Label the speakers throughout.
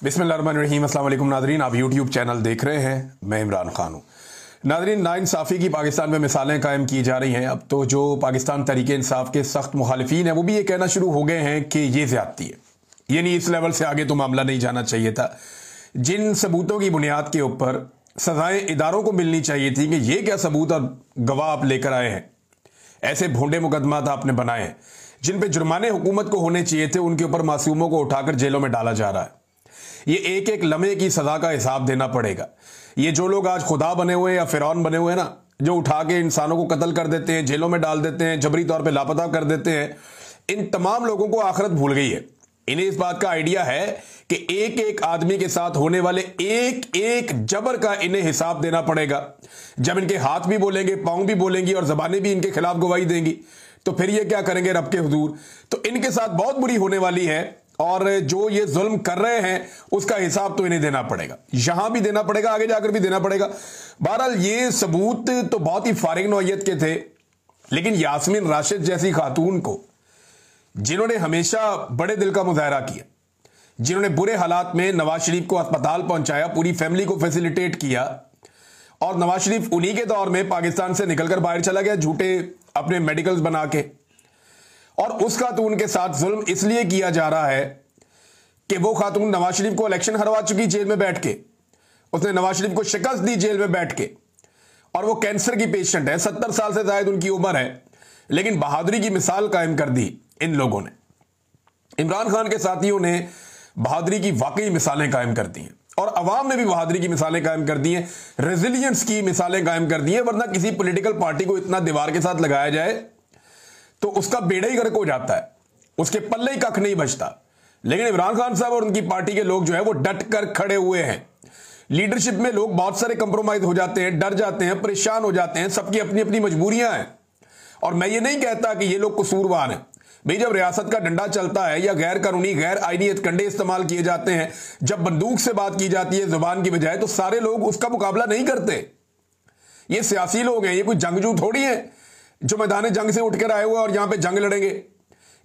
Speaker 1: बिस्मिल्लाहिर्रहमानिर्रहीम। अस्सलाम वालेकुम नाज़रीन, आप यूट्यूब चैनल देख रहे हैं, मैं इमरान खान हूँ। नाज़रीन, नाइंसाफ़ी की पाकिस्तान में मिसालें कायम की जा रही हैं। अब तो जो पाकिस्तान तहरीक इंसाफ के सख्त मुखालिफिन हैं वो भी ये कहना शुरू हो गए हैं कि ये ज़्यादती है, यानी इस लेवल से आगे तो मामला नहीं जाना चाहिए था। जिन सबूतों की बुनियाद के ऊपर सजाएं इदारों को मिलनी चाहिए थी कि ये क्या सबूत और गवाह आप लेकर आए हैं, ऐसे भोंडे मुकदमात आपने बनाए हैं जिन पे जुर्माने हुकूमत को होने चाहिए थे, उनके ऊपर मासूमों को उठाकर जेलों में डाला जा रहा है। ये एक एक लम्हे की सजा का हिसाब देना पड़ेगा। ये जो लोग आज खुदा बने हुए या फिरौन बने हुए हैं ना, जो उठा के इंसानों को कत्ल कर देते हैं, जेलों में डाल देते हैं, जबरी तौर पे लापता कर देते हैं, इन तमाम लोगों को आखिरत भूल गई है। इन्हें इस बात का आइडिया है कि एक एक आदमी के साथ होने वाले एक एक जबर का इन्हें हिसाब देना पड़ेगा। जब इनके हाथ भी बोलेंगे, पांव भी बोलेंगी और जबानें भी इनके खिलाफ गवाही देंगी, तो फिर ये क्या करेंगे रब के हुजूर। तो इनके साथ बहुत बुरी होने वाली है और जो ये जुल्म कर रहे हैं उसका हिसाब तो इन्हें देना पड़ेगा, यहां भी देना पड़ेगा, आगे जाकर भी देना पड़ेगा। बहरहाल ये सबूत तो बहुत ही फारिग नौइयत के थे, लेकिन यास्मीन राशिद जैसी खातून को, जिन्होंने हमेशा बड़े दिल का मुजाहरा किया, जिन्होंने बुरे हालात में नवाज शरीफ को अस्पताल पहुंचाया, पूरी फैमिली को फैसिलिटेट किया, और नवाज शरीफ उन्हीं के दौर में पाकिस्तान से निकलकर बाहर चला गया झूठे अपने मेडिकल्स बना के, और उस खातून के साथ जुल्म इसलिए किया जा रहा है कि वो खातून नवाज शरीफ को इलेक्शन हरवा चुकी जेल में बैठ के, उसने नवाज शरीफ को शिकस्त दी जेल में बैठ के, और वो कैंसर की पेशेंट है, 70 साल से ज्यादा उनकी उम्र है, लेकिन बहादुरी की मिसाल कायम कर दी इन लोगों ने। इमरान खान के साथियों ने बहादुरी की वाकई मिसालें कायम कर दी हैं, और अवाम ने भी बहादुरी की मिसालें कायम कर दी हैं, रेजिलियंस की मिसालें कायम कर दी हैं। वरना किसी पॉलिटिकल पार्टी को इतना दीवार के साथ लगाया जाए तो उसका बेड़ा ही गर्क हो जाता है, उसके पल्ले ही कख नहीं बचता। लेकिन इमरान खान साहब और उनकी पार्टी के लोग जो है वो डट कर खड़े हुए हैं। लीडरशिप में लोग बहुत सारे कंप्रोमाइज हो जाते हैं, डर जाते हैं, परेशान हो जाते हैं, सबकी अपनी अपनी मजबूरियां हैं। और मैं ये नहीं कहता कि ये लोग कसूरवार हैं भाई। जब रियासत का डंडा चलता है या गैर कानूनी गैर आईनी हथकंडे इस्तेमाल किए जाते हैं, जब बंदूक से बात की जाती है जुबान की बजाय, तो सारे लोग उसका मुकाबला नहीं करते। ये सियासी लोग हैं, ये कोई जंगजू थोड़ी है जो मैदान जंग से उठकर आए हुए और यहां पे जंग लड़ेंगे।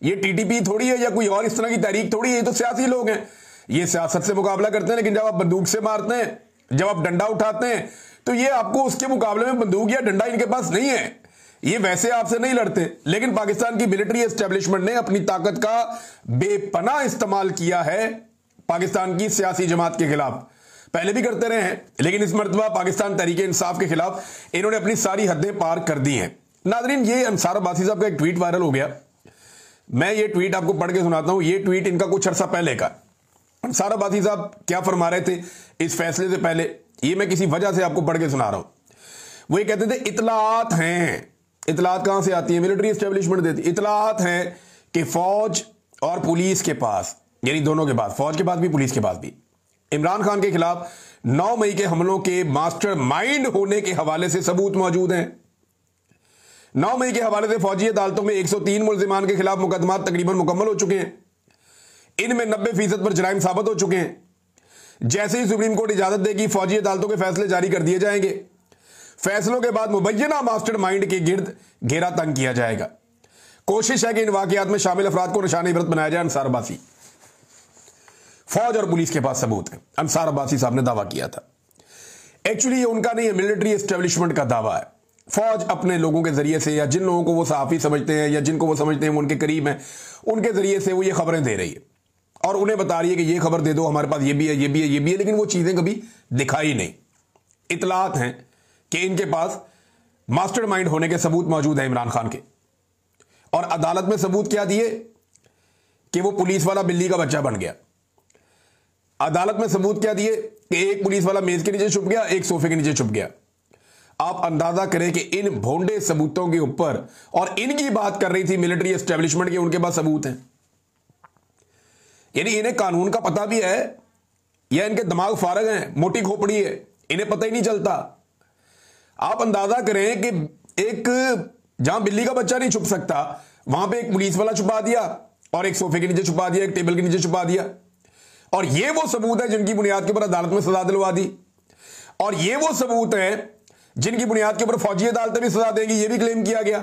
Speaker 1: ये टीटीपी थोड़ी है या कोई और इस तरह की तहरीक थोड़ी है, ये तो सियासी लोग हैं। ये सियासत से मुकाबला करते हैं, लेकिन जब आप बंदूक से मारते हैं, जब आप डंडा उठाते हैं, तो ये आपको उसके मुकाबले में बंदूक या डंडा इनके पास नहीं है, ये वैसे आपसे नहीं लड़ते। लेकिन पाकिस्तान की मिलिट्री एस्टेब्लिशमेंट ने अपनी ताकत का बेपनाह इस्तेमाल किया है पाकिस्तान की सियासी जमात के खिलाफ। पहले भी करते रहे हैं, लेकिन इस मर्तबा पाकिस्तान तहरीक इंसाफ के खिलाफ इन्होंने अपनी सारी हदें पार कर दी हैं। नाजरीन, ये अंसार अब्बासी साहब का एक ट्वीट वायरल हो गया। मैं ये ट्वीट आपको पढ़ के सुनाता हूं। ये ट्वीट इनका कुछ अरसा पहले का। अंसार अब्बासी साहब क्या फरमा रहे थे इस फैसले से पहले, ये मैं किसी वजह से आपको पढ़ के सुना रहा हूं। वो ये कहते थे, इतलात हैं। इतलात कहां से आती है? मिलिट्री एस्टेब्लिशमेंट देती। इतलात हैं कि फौज और पुलिस के पास, यानी दोनों के पास, फौज के पास भी पुलिस के पास भी, इमरान खान के खिलाफ 9 मई के हमलों के मास्टर माइंड होने के हवाले से सबूत मौजूद हैं। 9 मई के हवाले से फौजी अदालतों में 103 मुल्जिमान के खिलाफ मुकदमा तकरीबन मुकम्मल हो चुके हैं। इनमें 90% पर जराइम साबित हो चुके हैं। जैसे ही सुप्रीम कोर्ट इजाजत देगी, फौजी अदालतों के फैसले जारी कर दिए जाएंगे। फैसलों के बाद मुबैना मास्टर माइंड के गिर्द घेरा तंग किया जाएगा। कोशिश है कि इन वाकयात में शामिल अफराद को निशाने इबरत बनाया जाए। अंसार अब्बासी, फौज और पुलिस के पास सबूत है, अंसार अब्बासी साहब ने दावा किया था। एक्चुअली ये उनका नहीं है, मिलिट्री एस्टेब्लिशमेंट का दावा है। फौज अपने लोगों के जरिए से, या जिन लोगों को वो सहाफी समझते हैं या जिनको वो समझते हैं वो उनके करीब हैं, उनके जरिए से वो ये खबरें दे रही है और उन्हें बता रही है कि ये खबर दे दो, हमारे पास ये भी है, ये भी है, ये भी है, लेकिन वो चीजें कभी दिखाई नहीं। इतलात हैं कि इनके पास मास्टरमाइंड होने के सबूत मौजूद है इमरान खान के, और अदालत में सबूत क्या दिए कि वो पुलिस वाला बिल्ली का बच्चा बन गया। अदालत में सबूत क्या दिए कि एक पुलिस वाला मेज के नीचे छुप गया, एक सोफे के नीचे छुप गया। आप अंदाजा करें कि इन भोंडे सबूतों के ऊपर, और इनकी बात कर रही थी मिलिट्री एस्टेब्लिशमेंट के, उनके पास सबूत हैं। यानी इन्हें कानून का पता भी है या इनके दिमाग फारग हैं, मोटी खोपड़ी है, इन्हें पता ही नहीं चलता। आप अंदाजा करें कि एक जहां बिल्ली का बच्चा नहीं छुप सकता, वहां पे एक पुलिस वाला छुपा दिया, और एक सोफे के नीचे छुपा दिया, एक टेबल के नीचे छुपा दिया। और ये वो सबूत है जिनकी बुनियाद के ऊपर अदालत में सजा दिलवा दी, और ये वो सबूत है जिनकी बुनियाद के ऊपर फौजी अदालतें भी सजा देगी, ये भी क्लेम किया गया।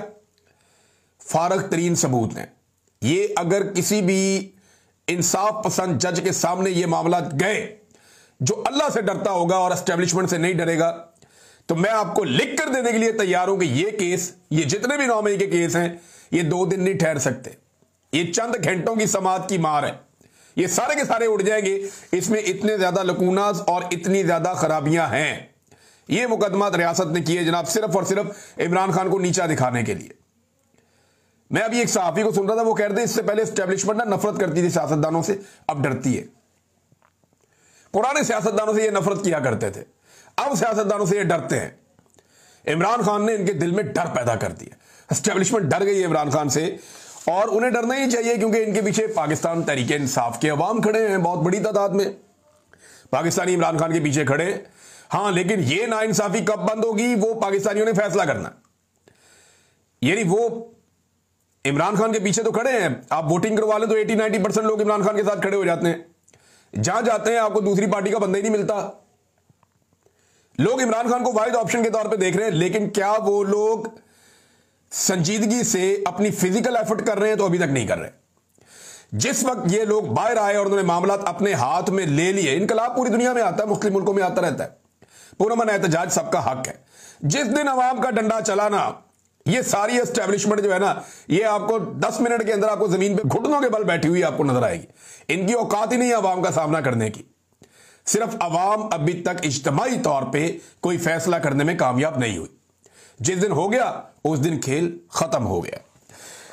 Speaker 1: फारग तरीन सबूत हैं ये। अगर किसी भी इंसाफ पसंद जज के सामने ये मामला गए, जो अल्लाह से डरता होगा और एस्टेब्लिशमेंट से नहीं डरेगा, तो मैं आपको लिख कर देने के लिए तैयार हूं कि ये केस, ये जितने भी 9 मई के केस हैं, ये 2 दिन नहीं ठहर सकते। ये चंद घंटों की समात की मार है, ये सारे के सारे उड़ जाएंगे। इसमें इतने ज्यादा लकूनाज और इतनी ज्यादा खराबियां हैं। ये मुकदमा रियासत ने किए जनाब सिर्फ और सिर्फ इमरान खान को नीचा दिखाने के लिए। मैं अभी एक सहाफी को सुन रहा था, वो कह रहे थे इससे पहले एस्टेब्लिशमेंट ना नफरत करती थी सियासतदानों से, अब डरती है। पुराने सियासतदानों से ये नफरत किया करते थे, अब सियासतदानों से ये डरते हैं। इमरान खान ने इनके दिल में डर पैदा कर दिया। एस्टेब्लिशमेंट डर गई है इमरान खान से, और उन्हें डरना ही चाहिए, क्योंकि इनके पीछे पाकिस्तान तहरीक इंसाफ के अवाम खड़े हैं। बहुत बड़ी तादाद में पाकिस्तानी इमरान खान के पीछे खड़े हैं। हाँ, लेकिन ये नाइंसाफी कब बंद होगी, वो पाकिस्तानियों ने फैसला करना। यानी वो इमरान खान के पीछे तो खड़े हैं, आप वोटिंग करवा लें तो 80-90% लोग इमरान खान के साथ खड़े हो जाते हैं। जहां जाते हैं आपको दूसरी पार्टी का बंदा ही नहीं मिलता। लोग इमरान खान को वाहिद ऑप्शन के तौर पे देख रहे हैं, लेकिन क्या वो लोग संजीदगी से अपनी फिजिकल एफर्ट कर रहे हैं? तो अभी तक नहीं कर रहे। जिस वक्त ये लोग बाहर आए और उन्होंने मामला अपने हाथ में ले लिए, इनकलाब पूरी दुनिया में आता है, मुस्लिम मुल्कों में आता रहता है, पुरअमन एहतजाज सबका हक है। जिस दिन अवाम का डंडा चलाना, ये सारी एस्टेब्लिशमेंट जो है ना, ये आपको 10 मिनट के अंदर आपको जमीन पे घुटनों के बल बैठी हुई आपको नजर आएगी। इनकी औकात ही नहीं है अवाम का सामना करने की। सिर्फ अवाम अभी तक इज्तिमाई तौर पे कोई फैसला करने में कामयाब नहीं हुई। जिस दिन हो गया उस दिन खेल खत्म हो गया।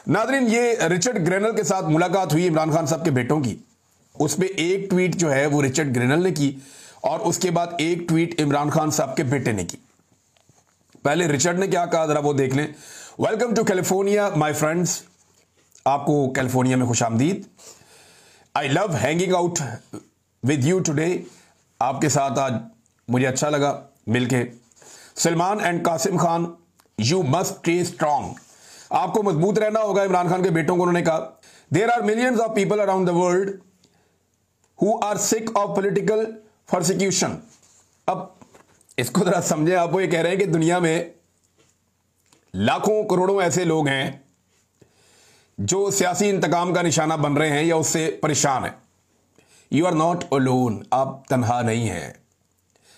Speaker 1: नादरीन, ये रिचर्ड ग्रेनल के साथ मुलाकात हुई इमरान खान साहब के बेटों की। उस पर एक ट्वीट जो है वो रिचर्ड ग्रेनल ने की, और उसके बाद एक ट्वीट इमरान खान साहब के बेटे ने की। पहले रिचर्ड ने क्या कहा, जरा वो देख लें। Welcome to California my friends, आपको कैलिफोर्निया में खुशामदीद। I love hanging out with you today, आपके साथ आज मुझे अच्छा लगा मिलके। Salman and Qasim Khan, you must stay strong, आपको मजबूत रहना होगा। इमरान खान के बेटों को उन्होंने कहा, there are millions of people around the world who are sick of political persecution. अब इसको जरा समझे, आप वो ये कह रहे हैं कि दुनिया में लाखों करोड़ों ऐसे लोग हैं जो सियासी इंतकाम का निशाना बन रहे हैं या उससे परेशान हैं। यू आर नॉट अलोन, आप तनहा नहीं हैं।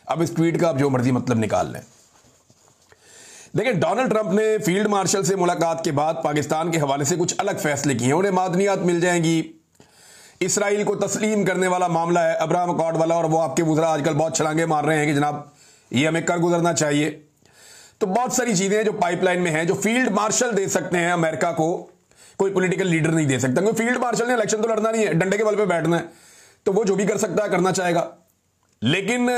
Speaker 1: अब इस ट्वीट का आप जो मर्जी मतलब निकाल लें। देखिए, डोनाल्ड ट्रंप ने फील्ड मार्शल से मुलाकात के बाद पाकिस्तान के हवाले से कुछ अलग फैसले किए हैं। उन्हें मादनियात मिल जाएंगी, इसराइल को तस्लीम करने वाला मामला है अब्राहम अकॉर्ड वाला, और वो आपके वुज़रा आजकल बहुत छलांगे मार रहे हैं कि जनाब ये हमें कर गुजरना चाहिए। तो बहुत सारी चीजें जो पाइपलाइन में हैं, जो फील्ड मार्शल दे सकते हैं अमेरिका को, कोई पॉलिटिकल लीडर नहीं दे सकता। क्योंकि फील्ड मार्शल ने इलेक्शन तो लड़ना नहीं है, डंडे के बल पे बैठना है, तो वो जो भी कर सकता है करना चाहेगा, लेकिन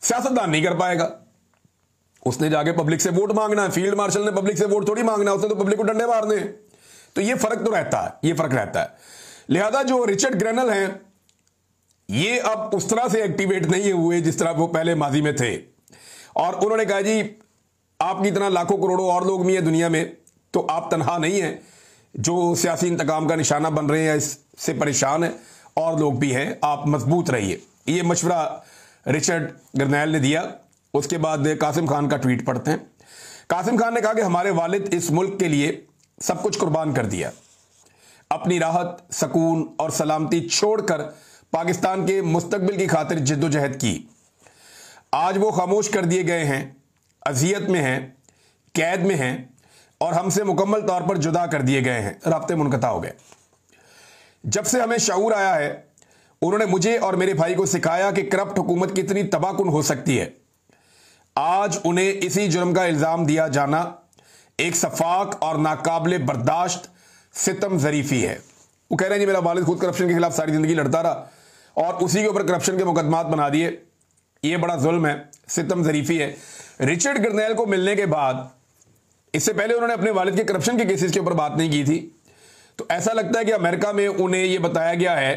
Speaker 1: सियासतदान नहीं कर पाएगा। उसने जाके पब्लिक से वोट मांगना है। फील्ड मार्शल ने पब्लिक से वोट थोड़ी मांगना है, उसने तो पब्लिक को डंडे मारने हैं। तो ये फर्क तो रहता है, ये फर्क रहता है। लिहाजा जो रिचर्ड ग्रेनल हैं, ये अब उस तरह से एक्टिवेट नहीं हुए जिस तरह वो पहले माजी में थे, और उन्होंने कहा जी आपकी तरह लाखों करोड़ों और लोग भी हैं दुनिया में, तो आप तनहा नहीं हैं जो सियासी इंतकाम का निशाना बन रहे हैं, इससे परेशान है, और लोग भी हैं, आप मजबूत रहिए। ये मशवरा रिचर्ड ग्रेनल ने दिया। उसके बाद कासिम खान का ट्वीट पढ़ते हैं। कासिम खान ने कहा कि हमारे वालिद इस मुल्क के लिए सब कुछ कुर्बान कर दिया, अपनी राहत, सुकून और सलामती छोड़कर पाकिस्तान के मुस्तकबिल की खातिर जिद्दोजहद की। आज वो खामोश कर दिए गए हैं, अजियत में हैं, कैद में हैं, और हमसे मुकम्मल तौर पर जुदा कर दिए गए हैं, राब्ते मुनक़ता हो गए। जब से हमें शऊर आया है, उन्होंने मुझे और मेरे भाई को सिखाया कि करप्ट हुकूमत कितनी तबाहकुन हो सकती है। आज उन्हें इसी जुर्म का इल्ज़ाम दिया जाना एक सफाक और नाकाबिले बर्दाश्त सितम ज़रीफ़ी है। वो कह रहे हैं जी मेरा वालिद खुद करप्शन के खिलाफ सारी ज़िंदगी लड़ता रहा और उसी के ऊपर करप्शन के मुकदमात बना दिए, ये बड़ा जुल्म है, सितम ज़रीफ़ी है। रिचर्ड ग्रेनल को मिलने के बाद, इससे पहले उन्होंने अपने वालिद के करप्शन के केसेस के ऊपर बात नहीं की थी, तो ऐसा लगता है कि अमेरिका में उन्हें यह बताया गया है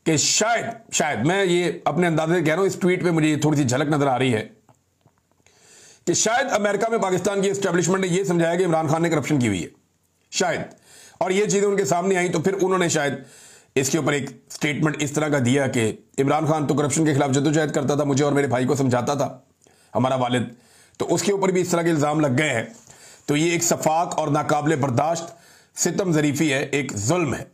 Speaker 1: कि शायद मैं ये अपने अंदाजे से कह रहा हूं, इस ट्वीट पे मुझे थोड़ी सी झलक नजर आ रही है कि शायद अमेरिका में पाकिस्तान की एस्टेब्लिशमेंट ने यह समझाया कि इमरान खान ने करप्शन की हुई है, शायद, और ये चीजें उनके सामने आई तो फिर उन्होंने शायद इसके ऊपर एक स्टेटमेंट इस तरह का दिया कि इमरान खान तो करप्शन के खिलाफ जद्दोजहद करता था, मुझे और मेरे भाई को समझाता था हमारा वालिद, तो उसके ऊपर भी इस तरह के इल्ज़ाम लग गए हैं। तो ये एक सफाक और नाकाबिले बर्दाश्त सितम ज़रीफ़ी है, एक जुल्म है।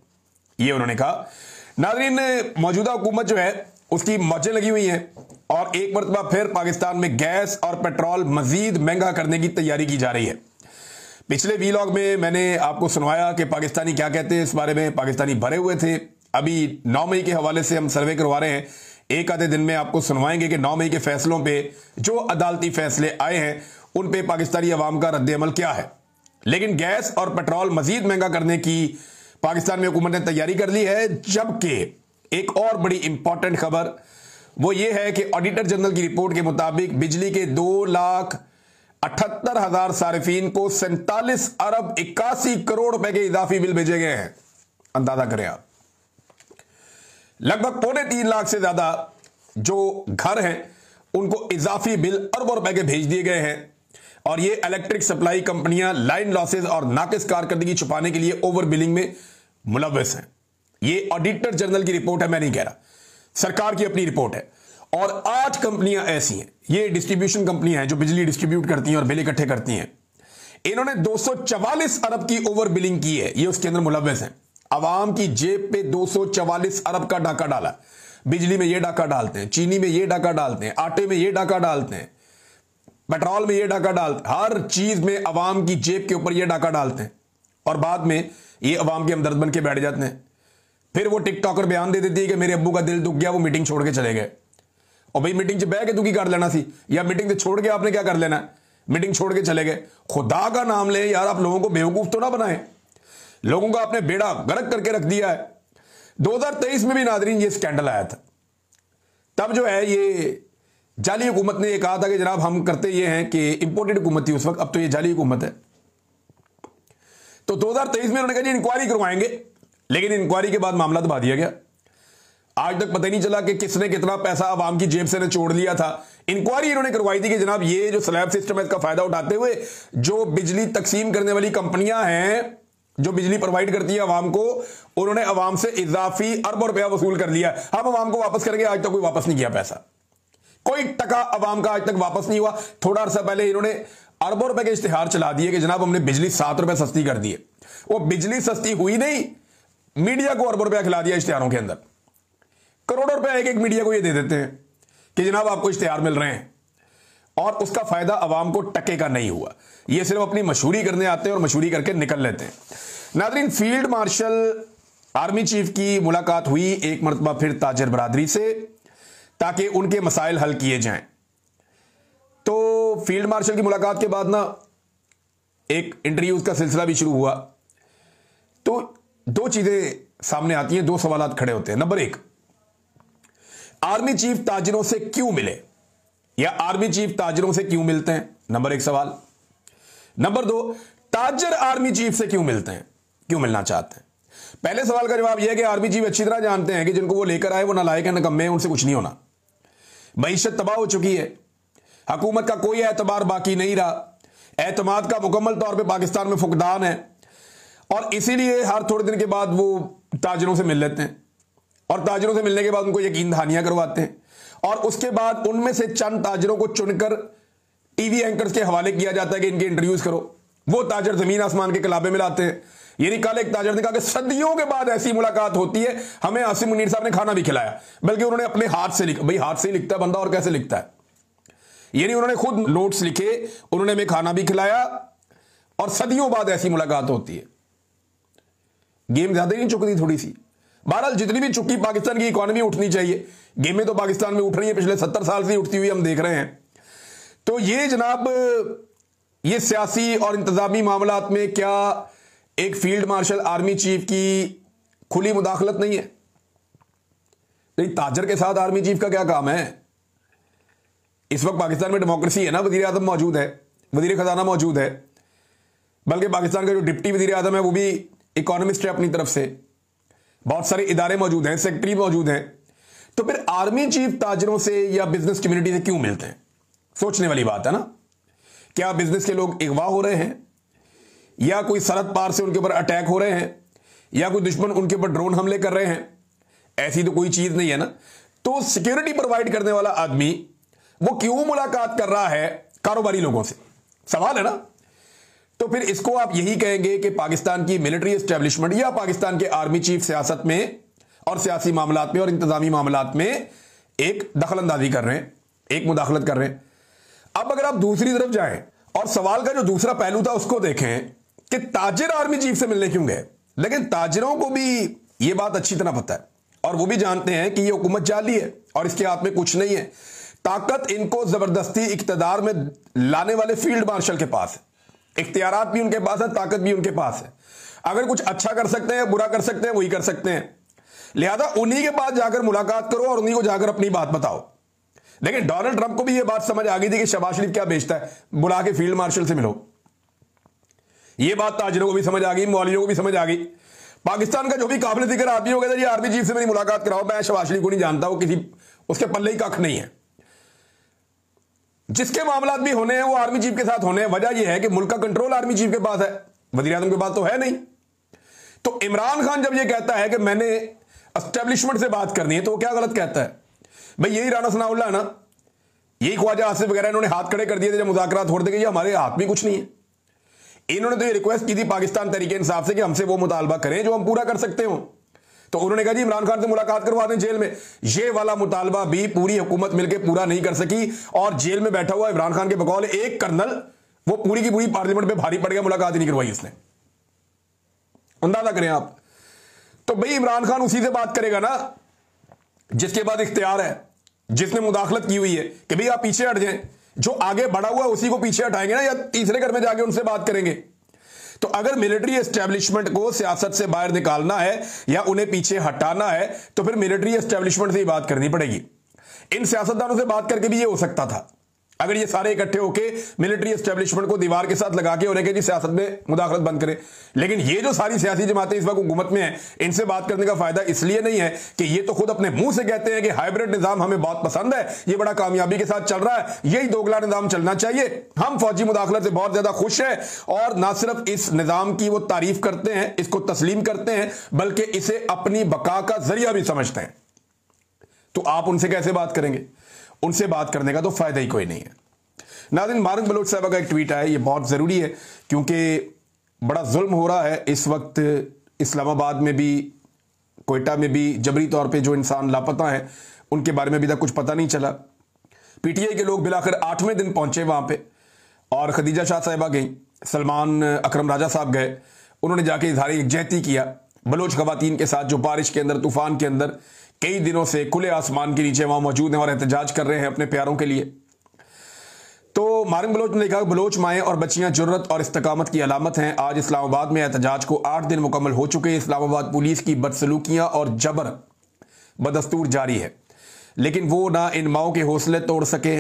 Speaker 1: ये उन्होंने कहा। नाज़रीन, मौजूदा हुकूमत जो है उसकी मौजें लगी हुई हैं और एक मरतबा फिर पाकिस्तान में गैस और पेट्रोल मजीद महंगा करने की तैयारी की जा रही है। पिछले वीलॉग में मैंने आपको सुनवाया कि पाकिस्तानी क्या कहते हैं इस बारे में। पाकिस्तानी भरे हुए थे। अभी 9 मई के हवाले से हम सर्वे करवा रहे हैं। एक आधे दिन में आपको सुनवाएंगे कि 9 मई के फैसलों पे जो अदालती फैसले आए हैं उन पे पाकिस्तानी अवाम का रद्द-ए-अमल क्या है। लेकिन गैस और पेट्रोल मजीद महंगा करने की पाकिस्तान में हुकूमत ने तैयारी कर ली है। जबकि एक और बड़ी इंपॉर्टेंट खबर वो ये है कि ऑडिटर जनरल की रिपोर्ट के मुताबिक बिजली के 2,78,000 सारिफीन को 47 अरब 81 करोड़ रुपए के इजाफी बिल भेजे गए हैं। अंदाजा करें आप, लगभग 3.25 लाख से ज्यादा जो घर हैं उनको इजाफी बिल अरबों रुपए के भेज दिए गए हैं। और ये इलेक्ट्रिक सप्लाई कंपनियां लाइन लॉसेज और नाकिस कारकर्दगी छुपाने के लिए ओवर बिलिंग में मुलव्वस हैं। ये ऑडिटर जनरल की रिपोर्ट है, मैं नहीं कह रहा, सरकार की अपनी रिपोर्ट है। और 8 कंपनियां ऐसी हैं, ये डिस्ट्रीब्यूशन कंपनियां हैं जो बिजली डिस्ट्रीब्यूट करती हैं और बिल इकट्ठे करती हैं। इन्होंने 244 अरब की ओवर बिलिंग की है, ये उसके अंदर मुलव्वस हैं। आवाम की जेब पे 244 अरब का डाका डाला। बिजली में ये डाका डालते हैं, चीनी में ये डाका डालते हैं, आटे में ये डाका डालते हैं, पेट्रोल में ये डाका डालते हैं, हर चीज में अवाम की जेब के ऊपर ये डाका डालते हैं। और बाद में ये अवाम के हमदर्द बन के बैठ जाते हैं। फिर वो टिकटॉकर बयान दे देती है कि मेरे अब्बू का दिल दुख गया, वो मीटिंग छोड़ के चले गए। और भाई मीटिंग से बह के दुखी कर लेना सी, या मीटिंग से छोड़ के आपने क्या कर लेना, मीटिंग छोड़ के चले गए। खुदा का नाम ले यार, आप लोगों को बेवकूफ तो ना बनाए। लोगों का आपने बेड़ा गर्क करके रख दिया है। 2023 में भी नादरीन ये स्कैंडल आया था। तब जो है ये जाली हुकूमत ने ये कहा था कि जनाब हम करते ये हैं कि इंपोर्टेड हुकूमत थी उस वक्त, अब तो ये जाली हुकूमत है। तो 2023 में उन्होंने कहा जी इंक्वायरी करवाएंगे, लेकिन इंक्वायरी के बाद मामला दबा दिया गया। आज तक पता ही नहीं चला कि किसने कितना पैसा आवाम की जेब से निचोड़ लिया था। इंक्वायरी इन्होंने करवाई थी कि जनाब ये जो स्लैब सिस्टम है इसका फायदा उठाते हुए जो बिजली तकसीम करने वाली कंपनियां हैं जो बिजली प्रोवाइड करती है आवाम को, उन्होंने आवाम से इजाफी अरबों रुपया वसूल कर लिया। हम आवाम को वापस करेंगे, आज तक कोई वापस नहीं किया पैसा, कोई टका आवाम का आज तक वापस नहीं हुआ। थोड़ा अर्सा पहले इन्होंने अरबों रुपए के इश्तिहार चला दिए कि जनाब हमने बिजली 7 रुपए सस्ती कर दी है। वो बिजली सस्ती हुई नहीं, मीडिया को अरबों रुपया खिला दिया इश्तिहारों के अंदर। करोड़ों रुपए एक एक मीडिया को ये दे देते हैं कि जनाब आपको इश्तिहार मिल रहे हैं, और उसका फायदा आवाम को टके का नहीं हुआ। ये सिर्फ अपनी मशहूरी करने आते हैं और मशहूरी करके निकल लेते हैं। नाज़रीन, फील्ड मार्शल आर्मी चीफ की मुलाकात हुई एक मरतबा फिर ताजर बरादरी से, ताकि उनके मसाइल हल किए जाएं। तो फील्ड मार्शल की मुलाकात के बाद ना एक इंटरव्यूज का सिलसिला भी शुरू हुआ। तो 2 चीजें सामने आती हैं, 2 सवालात खड़े होते हैं। नंबर 1, आर्मी चीफ ताजरों से क्यों मिले, या आर्मी चीफ ताजरों से क्यों मिलते हैं, नंबर 1 सवाल। नंबर 2, ताजर आर्मी चीफ से क्यों मिलते हैं, क्यों मिलना चाहते हैं। पहले सवाल का जवाब यह है कि आर्मी चीफ अच्छी तरह जानते हैं कि जिनको वो लेकर आए वो नालायक है, नकम्मे हैं, उनसे कुछ नहीं होना। मईशत तबाह हो चुकी है, हुकूमत का कोई एतबार बाकी नहीं रहा, एतमाद का मुकम्मल तौर पे पाकिस्तान में फुकदान है, और इसीलिए हर थोड़े दिन के बाद वो ताजरों से मिल लेते हैं, और ताजरों से मिलने के बाद उनको यकीन दहानियां करवाते हैं, और उसके बाद उनमें से चंद ताजरों को चुनकर टीवी एंकर्स के हवाले किया जाता है कि इनके इंटरव्यूज करो। वो ताजर जमीन आसमान के कलाबे में लाते हैं। यानी कल एक ताजर ने कहा कि सदियों के बाद ऐसी मुलाकात होती है, हमें आसिम मुनीर साहब ने खाना भी खिलाया, बल्कि उन्होंने अपने हाथ से लिखा। भाई हाथ से ही लिखता है बंदा, और कैसे लिखता है। यानी उन्होंने खुद नोट्स लिखे, उन्होंने हमें खाना भी खिलाया, और सदियों बाद ऐसी मुलाकात होती है। गेम ज्यादा नहीं चुकती थोड़ी सी। बहरहाल जितनी भी चुकी पाकिस्तान की इकॉनमी उठनी चाहिए, गेमें तो पाकिस्तान में उठ रही है, पिछले 70 साल से उठती हुई हम देख रहे हैं। तो ये जनाब ये सियासी और इंतजामी मामलात में क्या एक फील्ड मार्शल आर्मी चीफ की खुली मुदाखलत नहीं है? नहीं, ताजर के साथ आर्मी चीफ का क्या काम है? इस वक्त पाकिस्तान में डेमोक्रेसी है ना, वजीर आजम मौजूद है, वजीर खजाना मौजूद है, बल्कि पाकिस्तान का जो डिप्टी वजीर आजम है वो भी इकोनॉमिस्ट है अपनी तरफ से, बहुत सारे इदारे मौजूद हैं, सेक्रेटरी मौजूद हैं। तो फिर आर्मी चीफ ताजरों से या बिजनेस कम्युनिटी से क्यों मिलते हैं? सोचने वाली बात है ना। क्या बिजनेस के लोग अगवा हो रहे हैं, या कोई सरहद पार से उनके ऊपर अटैक हो रहे हैं, या कोई दुश्मन उनके ऊपर ड्रोन हमले कर रहे हैं? ऐसी तो कोई चीज नहीं है ना। तो सिक्योरिटी प्रोवाइड करने वाला आदमी वो क्यों मुलाकात कर रहा है कारोबारी लोगों से? सवाल है ना। तो फिर इसको आप यही कहेंगे कि पाकिस्तान की मिलिट्री एस्टेब्लिशमेंट या पाकिस्तान के आर्मी चीफ सियासत में और सियासी मामलात में और इंतजामी मामलात में एक दखलंदाजी कर रहे हैं, एक मुदाखलत कर रहे हैं। अब अगर आप दूसरी तरफ जाएं और सवाल का जो दूसरा पहलू था उसको देखें कि ताजिर आर्मी चीफ से मिलने क्यों गए, लेकिन ताजिरों को भी यह बात अच्छी तरह पता है और वो भी जानते हैं कि यह हुकूमत जाली है और इसके हाथ में कुछ नहीं है। ताकत इनको जबरदस्ती इक्तदार में लाने वाले फील्ड मार्शल के पास है, इख्तियारात भी उनके पास है, ताकत भी उनके पास है। अगर कुछ अच्छा कर सकते हैं, बुरा कर सकते हैं, वही कर सकते हैं। लिहाजा उन्हीं के पास जाकर मुलाकात करो और उन्हीं को जाकर अपनी बात बताओ। लेकिन डोनाल्ड ट्रंप को भी यह बात समझ आ गई थी कि शहबाज शरीफ क्या बेचता है, बुला के फील्ड मार्शल से मिलो। यह बात ताजिरों को भी समझ आ गई, मौलवियों को भी समझ आ गई। पाकिस्तान का जो भी काबिल जिक्र आदमी हो गया जी आर्मी चीफ से मेरी मुलाकात कराओ, मैं शहबाज शरीफ को नहीं जानता, वो किसी उसके पल्ले ही कख नहीं है। जिसके मामला भी होने हैं वो आर्मी चीफ के साथ होने हैं। वजह यह है कि मुल्क का कंट्रोल आर्मी चीफ के पास है, वज़ीर आज़म के पास तो है नहीं। तो इमरान खान जब यह कहता है कि मैंने एस्टेब्लिशमेंट से बात करनी है, तो वो क्या गलत कहता है? भाई यही राना सनाउल्लाह है ना, यही ख्वाजा आसिफ वगैरह इन्होंने हाथ खड़े कर दिए थे जब मुज़ाकरात हो रहे थे कि हमारे हाथ में कुछ नहीं है। इन्होंने तो ये रिक्वेस्ट की थी पाकिस्तान तहरीक इंसाफ से कि हमसे वो मुतालबा करें जो हम पूरा कर सकते हो। तो उन्होंने कहा जी इमरान खान से मुलाकात करवा दें जेल में। ये वाला मुतालबा भी पूरी हुकूमत मिलकर पूरा नहीं कर सकी और जेल में बैठा हुआ इमरान खान के बकौल एक कर्नल वो पूरी की पूरी पार्लियामेंट में भारी पड़ गया, मुलाकात ही नहीं करवाई इसने। अंदाजा करें आप। तो भाई इमरान खान उसी से बात करेगा ना जिसके बाद इख्तियार है, जिसने मुदाखलत की हुई है कि भाई आप पीछे हट जाएं। जो आगे बढ़ा हुआ है उसी को पीछे हटाएंगे ना, या तीसरे घर में जाके उनसे बात करेंगे। तो अगर मिलिट्री एस्टेब्लिशमेंट को सियासत से बाहर निकालना है या उन्हें पीछे हटाना है तो फिर मिलिट्री एस्टेब्लिशमेंट से ही बात करनी पड़ेगी। इन सियासतदानों से बात करके भी ये हो सकता था अगर ये सारे इकट्ठे होकर मिलिट्री एस्टेब्लिशमेंट को दीवार के साथ लगा के उन्हें कि जी सियासत में मुदाखलत बंद करें। लेकिन ये जो सारी सियासी जमातें इस वक्त हुकूमत में हैं, इनसे बात करने का फायदा इसलिए नहीं है कि ये तो खुद अपने मुंह से कहते हैं कि हाइब्रिड निजाम हमें बहुत पसंद है, ये बड़ा कामयाबी के साथ चल रहा है, यही दोगला निजाम चलना चाहिए, हम फौजी मुदाखलत से बहुत ज्यादा खुश हैं और ना सिर्फ इस निजाम की वो तारीफ करते हैं, इसको तस्लीम करते हैं, बल्कि इसे अपनी बका का जरिया भी समझते हैं। तो आप उनसे कैसे बात करेंगे? उनसे बात करने का तो फायदा ही कोई नहीं है। नाज़रीन, मारंग बलोच साहब का एक ट्वीट आया, ये बहुत ज़रूरी है क्योंकि बड़ा जुल्म हो रहा है इस वक्त इस्लामाबाद में भी, कोयटा में भी। जबरी तौर पे जो इंसान लापता हैं उनके बारे में अभी तक कुछ पता नहीं चला। पीटीआई के लोग बिलाखिर 8वें दिन पहुंचे वहां पे और खदीजा शाह साहिबा गई, सलमान अकरम राजा साहब गए, उन्होंने जाके इजहार यकजहती किया बलोच खवातीन के साथ जो बारिश के अंदर, तूफान के अंदर कई दिनों से खुले आसमान के नीचे वहां मौजूद हैं और एहतजाज कर रहे हैं अपने प्यारों के लिए। तो मारंग बलोच ने कहा बलोच माएँ और बच्चियां जुर्रत और इस्तकामत की अलामत हैं। आज इस्लामाबाद में एहतजाज को 8 दिन मुकम्मल हो चुके हैं। इस्लामाबाद पुलिस की बदसलूकियां और जबर बदस्तूर जारी है, लेकिन वो ना इन माओं के हौसले तोड़ सके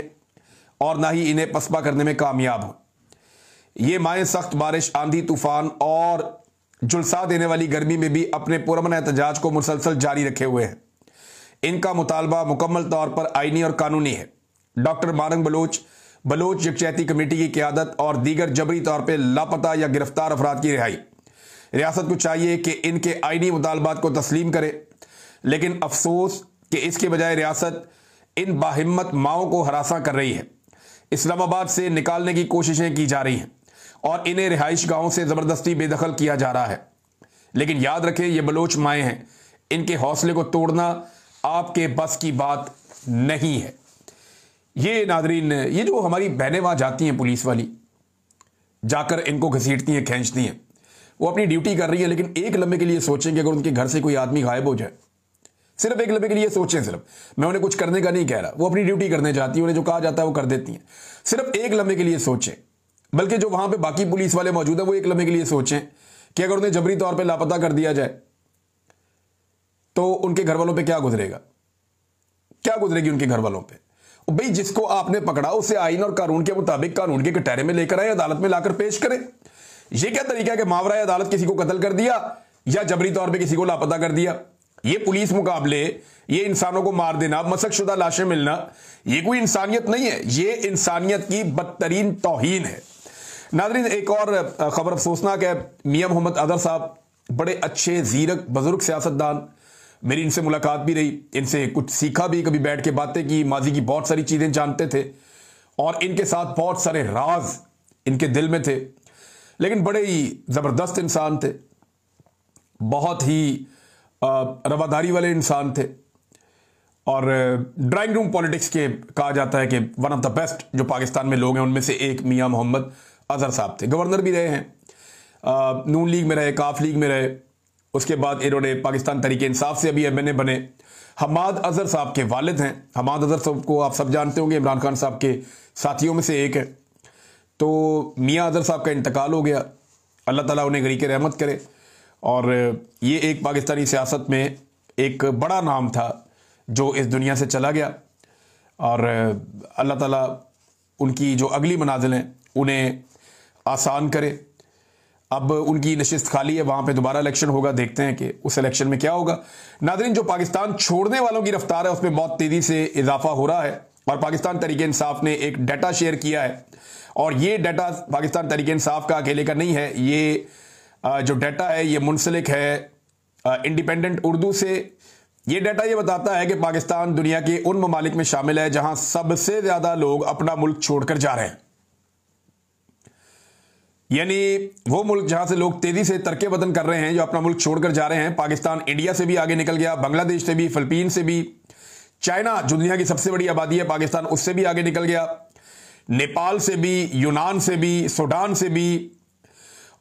Speaker 1: और ना ही इन्हें पसपा करने में कामयाब हो। ये माएँ सख्त बारिश, आंधी, तूफान और जुलसा देने वाली गर्मी में भी अपने पुरअमन एहतजाज को मुसलसल जारी रखे हुए हैं। इनका मुतालबा मुकम्मल तौर पर आईनी और कानूनी है। Doctor Marang Bloch, Bloch यकजहती committee की क़यादत और दीगर जबरी तौर पर लापता या गिरफ्तार अफराद की रिहाई। रियासत को चाहिए कि इनके आईनी मुतालबात को तस्लीम करे, लेकिन अफसोस कि इसके बजाय रियासत इन बाहिम्मत माओं को हरासा कर रही है। इस्लामाबाद से निकालने की कोशिशें की जा रही हैं और इन्हें रिहाइश गाहों से ज़बरदस्ती बेदखल किया जा रहा है। लेकिन याद रखें ये बलोच माएँ हैं, इनके हौसले को तोड़ना आपके बस की बात नहीं है। ये नादरीन, ये जो हमारी बहनें वहाँ जाती हैं पुलिस वाली, जाकर इनको घसीटती हैं, खींचती हैं, वो अपनी ड्यूटी कर रही है, लेकिन एक लम्हे के लिए सोचें कि अगर उनके घर से कोई आदमी गायब हो जाए, सिर्फ एक लम्हे के लिए सोचें, सिर्फ, मैं उन्हें कुछ करने का नहीं कह रहा, वो अपनी ड्यूटी करने जाती हैं, उन्हें जो कहा जाता है वो कर देती हैं, सिर्फ एक लम्हे के लिए सोचें। बल्कि जो वहाँ पे बाकी पुलिस वाले मौजूद हैं वो एक लम्हे के लिए सोचें कि अगर उन्हें जबरी तौर पर लापता कर दिया जाए तो उनके घर वालों पर क्या गुजरेगा, क्या गुजरेगी उनके घर वालों पर। भाई जिसको आपने पकड़ा उसे आईन और कानून के मुताबिक कानून के कटहरे में लेकर आए, अदालत में लाकर पेश करें। यह क्या तरीका है कि मावराए अदालत किसी को कत्ल कर दिया या जबरी तौर पे किसी को लापता कर दिया। ये पुलिस मुकाबले, ये इंसानों को मार देना, मसकशुदा लाशें मिलना, ये कोई इंसानियत नहीं है, ये इंसानियत की बदतरीन तौहीन है। नाज़रीन, एक और खबर अफसोसनाक है। मियां मोहम्मद अदर साहब बड़े अच्छे ज़ीरक बुजुर्ग सियासतदान, मेरी इनसे मुलाकात भी रही, इनसे कुछ सीखा भी, कभी बैठ के बातें की, माजी की बहुत सारी चीज़ें जानते थे और इनके साथ बहुत सारे राज इनके दिल में थे। लेकिन बड़े ही ज़बरदस्त इंसान थे, बहुत ही रवादारी वाले इंसान थे और ड्राइंग रूम पॉलिटिक्स के कहा जाता है कि वन ऑफ द बेस्ट जो पाकिस्तान में लोग हैं उनमें से एक मियां मोहम्मद अजहर साहब थे। गवर्नर भी रहे हैं, नून लीग में रहे, काफ लीग में रहे, उसके बाद इन्होंने पाकिस्तान तरीके इंसाफ से अभी एमएनए बने। हमाद अजहर साहब के वालिद हैं, हमाद अजहर साहब को आप सब जानते होंगे, इमरान खान साहब के साथियों में से एक है। तो मियां अजहर साहब का इंतकाल हो गया, अल्लाह ताला उन्हें गरीक रहमत करे। और ये एक पाकिस्तानी सियासत में एक बड़ा नाम था जो इस दुनिया से चला गया, और अल्लाह ताला उनकी जो अगली मनाजिल हैं उन्हें आसान करे। अब उनकी नशिस्त खाली है, वहाँ पे दोबारा इलेक्शन होगा, देखते हैं कि उस इलेक्शन में क्या होगा। नाज़रीन, जो पाकिस्तान छोड़ने वालों की रफ्तार है उसमें बहुत तेज़ी से इजाफा हो रहा है और पाकिस्तान तरीके इंसाफ ने एक डाटा शेयर किया है, और ये डाटा पाकिस्तान तरीके इंसाफ का अकेले का नहीं है। ये जो डाटा है ये मुंसलिक है इंडिपेंडेंट उर्दू से। ये डाटा ये बताता है कि पाकिस्तान दुनिया के उन ममालिक में शामिल है जहां सबसे ज्यादा लोग अपना मुल्क छोड़कर जा रहे हैं, यानी वो मुल्क जहां से लोग तेजी से तरक्के वतन कर रहे हैं, जो अपना मुल्क छोड़कर जा रहे हैं। पाकिस्तान इंडिया से भी आगे निकल गया, बांग्लादेश से भी, फिलीपीन से भी, चाइना जो दुनिया की सबसे बड़ी आबादी है पाकिस्तान उससे भी आगे निकल गया, नेपाल से भी, यूनान से भी, सूडान से भी,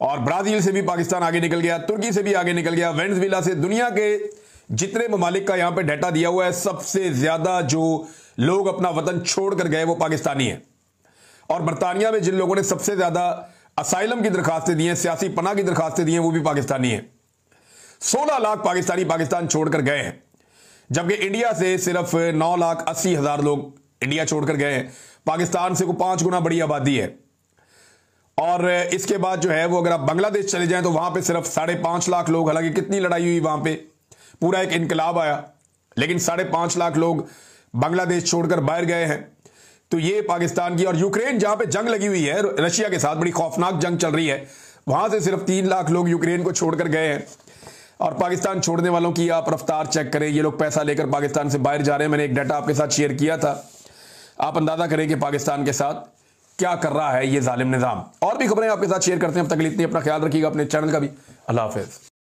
Speaker 1: और ब्राजील से भी पाकिस्तान आगे निकल गया, तुर्की से भी आगे निकल गया, वेनेजुएला से। दुनिया के जितने ममालिक का यहां पे डाटा दिया हुआ है, सबसे ज्यादा जो लोग अपना वतन छोड़कर गए वो पाकिस्तानी है। और बरतानिया में जिन लोगों ने सबसे ज्यादा असाइलम की दरखास्तें दी हैं, सियासी पनाह की दरखास्तें दी हैं, वो भी पाकिस्तानी है। 16 लाख पाकिस्तानी पाकिस्तान छोड़कर गए हैं, जबकि इंडिया से सिर्फ 9,80,000 लोग इंडिया छोड़कर गए हैं। पाकिस्तान से को 5 गुना बड़ी आबादी है। और इसके बाद जो है वो अगर आप बांग्लादेश चले जाएं तो वहां पे सिर्फ 5.5 लाख लोग, हालांकि कितनी लड़ाई हुई वहां पे, पूरा एक इनकलाब आया, लेकिन 5.5 लाख लोग बांग्लादेश छोड़कर बाहर गए हैं। तो ये पाकिस्तान की। और यूक्रेन जहां पे जंग लगी हुई है रशिया के साथ, बड़ी खौफनाक जंग चल रही है, वहां से सिर्फ 3 लाख लोग यूक्रेन को छोड़कर गए हैं। और पाकिस्तान छोड़ने वालों की आप रफ्तार चेक करें, ये लोग पैसा लेकर पाकिस्तान से बाहर जा रहे हैं। मैंने एक डाटा आपके साथ शेयर किया था, आप अंदाजा करें कि पाकिस्तान के साथ क्या कर रहा है ये जालिम निजाम। और भी खबरें आपके साथ शेयर करते हैं, अब तक इतनी, अपना ख्याल रखिएगा, अपने चैनल का भी। अल्लाह हाफिज।